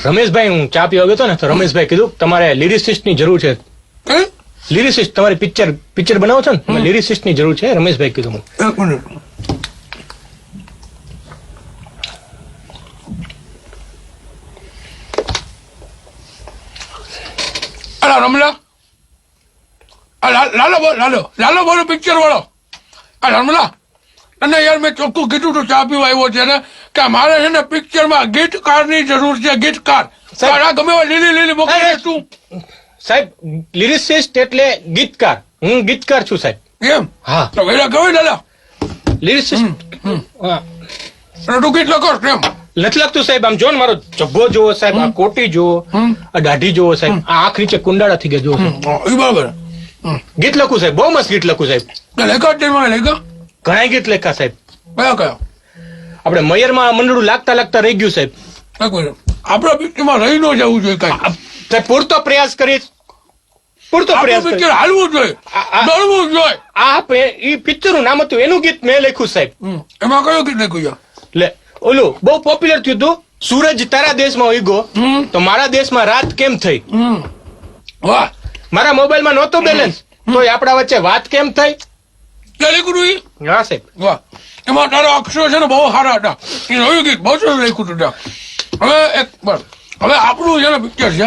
રમેશભાઈ, હું ચા પીવા ગયો હતો ને, તો રમેશભાઈ કીધું તમારે લિરિસિસ્ટ ની જરૂર છે. લિરિસિસ્ટ, તમારી પિક્ચર બનાવો છો ને, લિરિસિસ્ટ ની જરૂર છે, રમેશભાઈ કીધું. એક મિનિટ. અલા રમલા, લાલો બોલો પિક્ચર વાળો. આ રમલા, અને યાર મેં ચોખ્ખું કીધું તું ચા પીવા આવ્યો છે ને કે મારે છે ને પિક્ચરમાં ગીત કાર ની જરૂર છે. ગીત કાર ગમે લીલી મોકલી તું. સાહેબ, લિરિસિસ્ટ એટલે ગીતકાર. હું ગીતકાર છું સાહેબ. એમ? હા. તો વેલા કહેવાય લાલા લિરિસિસ્ટ. તું ગીત લખો એમ? નથી લખતું સાહેબ. આમ જો ને મારો જબ્બો જોવો સાહેબ, આ કોટી જોવો, આ દાઢી જોવો સાહેબ, આ આંખ નીચે કુંડાળા થઈ ગયા જોવો. બરાબર. ગીત લખું સાહેબ, બહુ મસ્ત ગીત લખું સાહેબ. લેખા લેખા ઘણા ગીત લખ્યા સાહેબ. કયા આપણે મયરમાં મંડળું લાગતા રહી ગયું સાહેબ. આપણા પિક્ચરમાં રહી ન જવું જોઈએ કઈ. સાહેબ પૂરતો પ્રયાસ કરીશ. પૂરતો પ્રયાસ પિક્ચર હાલવું જોઈએ, દોડવું જોઈએ. ઈ પિક્ચર નું નામ હતું, એનું ગીત મેં લખ્યું સાહેબ. એમાં કયું ગીત લખ્યું? લે ઓલું બહુ પોપ્યુલર થયું હતું, સૂરજ તારા દેશમાં ઉગ્યો તો મારા દેશમાં રાત કેમ થઈ. વાહ. મારા મોબાઈલમાં નહોતું બેલેન્સ તોય આપણા વચ્ચે વાત કેમ થઈ. હા સાહેબ. વાહ. એમાં તારા અક્ષરો છે ને બહુ સારા હતા. એ નવું ગીત બહુ સરસ લખ્યું હતું. હવે આપણું છે ને પિક્ચર છે,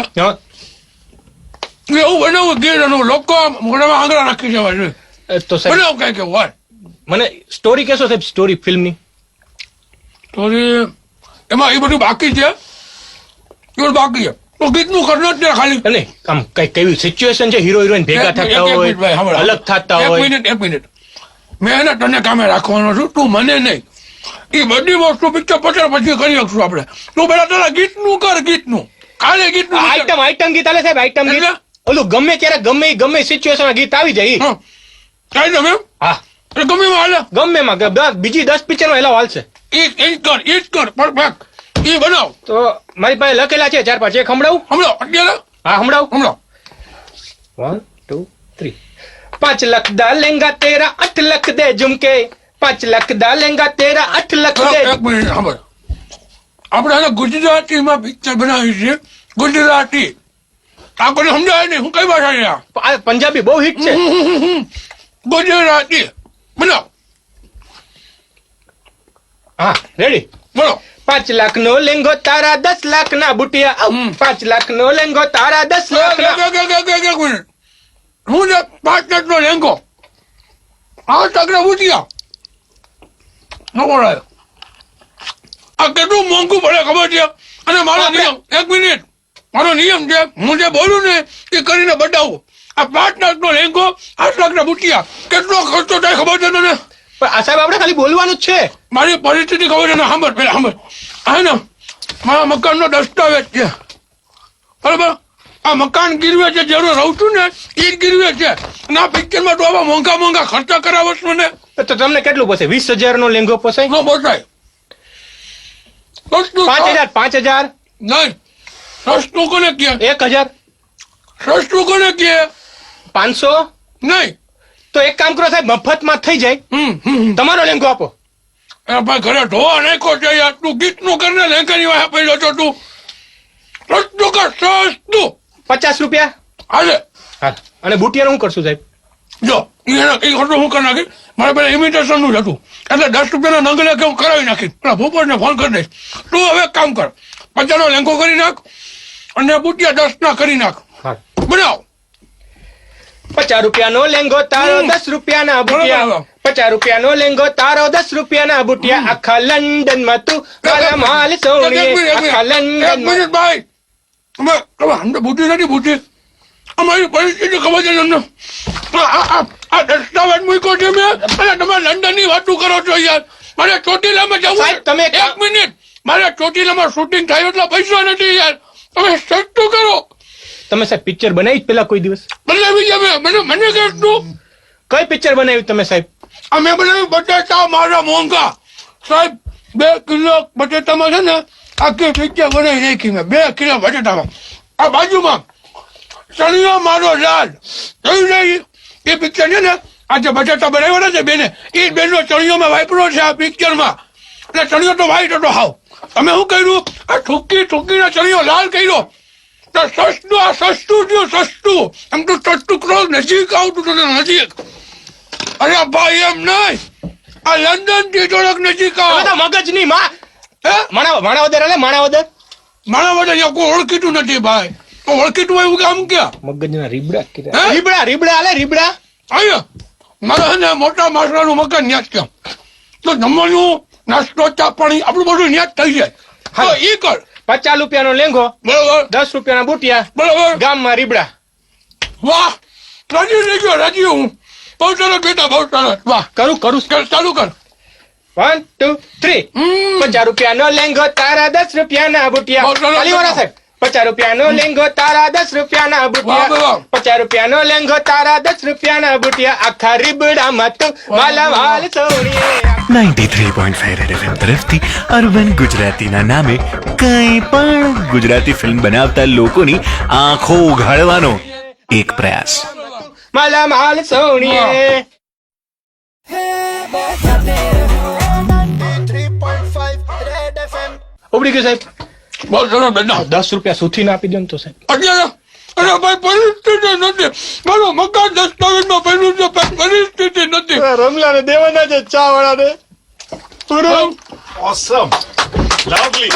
એવું બનાવું ગીત એનું લોકો મોઢામાં આંગળા નાખી જવા જોઈએ. તો સાહેબ બનાવ કઈ કે વાત. મને સ્ટોરી કહેશો સાહેબ, સ્ટોરી ફિલ્મની સ્ટોરી એમાં એ બધું બાકી છે. એવું બાકી છે તો ગીતનું કરનાર છે ખાલી. નહીં આમ કઈ કેવી સિચ્યુએશન છે, હીરો હિરોઈન ભેગા થતા હોય, અલગ થતા હોય. એક મિનિટ મેં એને તને કામે રાખવાનો છું, તું મને નહીં. એ બધી વસ્તુ પિક્ચર પછી કરી શકશું આપણે. તું પેલા તારા ગીતનું કર, ગીતનું કાલે ગીતનું આઈટમ ગીત આલે સાહેબ. આઈટમ ગીત ઓલું ગમે ત્યારે ગમે સિચ્યુએશન ગીત આવી જાય. કઈ તમે? હા ગમે હાલે, ગમે માં બીજી 10 પિક્ચર માં એલા હાલશે. ઈ કર પરફેક્ટ. ઈ બનાવ. તો મારી પાસે લખેલા છે 4-5. એક સંભળાવું? હમણાં અત્યારે? હા સંભળાવું. 1 2 3. 5 લાખ દા લેંગા તેરા 8 લાખ દે ઝુમકે, 5 લાખ દા લેંગા તેરા 8 લાખ દે. એક મિનિટ સાંભળ. આપણે એને ગુજરાતીમાં પિક્ચર બનાવી છે. ગુજરાતી આપણને સમજાય નહીં. હું કઈ ભાષા છે? પંજાબી બહુ હિટ છે. ગુજરાતી બનાવ. હા રેડી બોલો. 5 લાખ નો લેંગો તારા 10 લાખ ના બુટિયા. 5 લાખ નો લેંગો તારા 10 લાખ ના. હું 5 લાખ નો લેંગો 8 લાખ ના બુટિયા. આ કેટલું મોંઘું પડે ખબર છે? અને મારો નિયમ, એક મિનિટ, મારો નિયમ છે, હું જે બોલું ને એ કરીને બતાવું. આ 5 લાખ નો લેંગો 8 લાખ ના બુટિયા કેટલો ખર્ચો થાય ખબર છે તને? સાહેબ આપણે ખાલી બોલવાનું જ છે. મારી પરિસ્થિતિ ખબર છે ને? સાંભળ પેલા સાંભળ. હા ને મારા મકાન નો દસ્તાવેજ છે બરોબર. આ મકાન ગીરવે છે, જેનું રહું છું ને એ જ ગીરવે છે. અને આ પિક્ચરમાં તો આવા મોંઘા ખર્ચા કરાવશ મને. તો તમને કેટલું પોસાય? 20,000 નો લેંગો પોસાય? ન પોસાય. 5,000 નહીં. સસ્તું કોને કહે? 1,000 સસ્તું કોને કહે? 500 નહીં. તો એક કામ કરો સાહેબ, મફતમાં થઈ જાય. તમારો લેંગો આપો. ભાઈ ઘરે ઢોવા નાખો છે યાર. તું ગીતનું કરને લેંગાની વાહ પડ્યો છો તું. સસ્તું કર, સસ્તું. 50 રૂપિયા હાલે. હા. અને બુટિયાનું શું કરશું સાહેબ? જો એ ખર્ચો હું કરી નાખી. મારે પેલા ઇમિટેશન નું જ હતું એટલે 10 રૂપિયાના નંગ લે કે હું કરાવી નાખી. પેલા ભૂપતને ફોન કરી દઈશ. તું હવે કામ કર, 50 નો લેંગો કરી નાખ અને બુટિયા 10 ના કરી નાખ. બનાવ. 50 રૂપિયાનો લેંગો તારો 10 રૂપિયાના બુટિયા. 50 રૂપિયાનો લેંગો તારો 10 રૂપિયાના બુટિયા. આખા લંડન માં તું કાલા માલ સોણીએ. આખા લંડન ભાઈ બુટી નથી બુટી. અમારી પરિસ્થિતિ ખબર છે તમને? આ દસ્તાવેજ મૂક્યો છે મેં. અને તમે લંડન ની વાતું કરો છો યાર. મારે ચોટીલામાં જવું. તમે 1 મિનિટ, મારે ચોટીલામાં શૂટિંગ થાય એટલા પૈસા નથી યાર. તમે સસ્તું કરો. તમે સાહેબ પિક્ચર બનાવી પેલા કોઈ દિવસ? બનાવી છે મને કેટલું? કઈ પિક્ચર બનાવ્યું તમે સાહેબ? અમે બનાવ્યું બટેટા મારા મોંઘા સાહેબ. 2 કિલો બટેટામાં છે ને આખી પિક્ચર બનાવી નાખી મેં. 2 કિલો બટેટામાં. આ બાજુમાં ચણિયો મારો લાલ જોયું નહીં? એ પિક્ચર છે ને આ જે બટેટા બનાવ્યો છે બેને, એ બેનનો ચણિયોમાં વાપરો છે આ પિક્ચરમાં. એટલે ચણિયો તો વાઈટ હતો હાવ. તમે શું કર્યું? આ ઠૂકીને ચણિયો લાલ કર્યો. તો સસ્તું, આ સસ્તું થયું, સસ્તું. એમ તો સસ્તું કરો, નજીક આવતું તો નજીક. અરે ભાઈ એમ નહીં, આ લંડન થી થોડોક નજીક આવો. તમે તો મગજની માં હે? માણાવદર એટલે માણાવદર મારા માટે અહીંયા કોઈ ઓળખીતું નથી ભાઈ. તો ઓળખીતું હોય એવું કામ ક્યાં? મગજના રીબડા કીધા. હે? રીબડા હાલે રીબડા. અહીંયા મારા છે ને મોટા માસડાનું મકાન ન્યાજ કેમ? તો જમવાનું, નાસ્તો, ચા પાણી આપણું બધું ન્યાજ થઈ જાય. તો ઈ કર. 50 રૂપિયાનો લેંઘો, બરોબર 10 રૂપિયાના બુટિયા, બરોબર. ગામમાં રીબડા. વાહ, રાજી થઈ ગયો, રાજી હું. બહુ સરસ બેટા, બહુ સરસ. વાહ, કરું કર, ચાલુ કર. 1 2 3. 50 રૂપિયાનો લેંઘો, તારા 10 રૂપિયાના બુટિયા. બહુ સરસ. ખાલી વાળા સાહેબ. 50 રૂપિયાનો લેંઘો, તારા 10 રૂપિયાના બુટિયા. વાહ. 50 રૂપિયાનો લેંઘો, તારા 10 રૂપિયાના બુટિયા. આખા રીબડામાં તું માલામાલ સોણીએ. 93.5 રેડ એફએમ તરફથી અર્બન ગુજરાતીના નામે કંઈ પણ ગુજરાતી ફિલ્મ બનાવતા લોકોની આંખો ઉઘાડવાનો એક પ્રયાસ. માલામાલ સોણીએ. ઉપડી ગયું સાહેબ. બહુ સરસ બેટા. 10 રૂપિયા સુથી ના આપી દો ને તો સાહેબ. અત્યારે અરે ભાઈ પરિસ્થિતિ નથી. મારો મકાન દસ્તાવેજમાં પહેલું છે, પરિસ્થિતિ નથી. રમલા ને દેવાના છે ચા વાળા ને. Awesome. Lovely.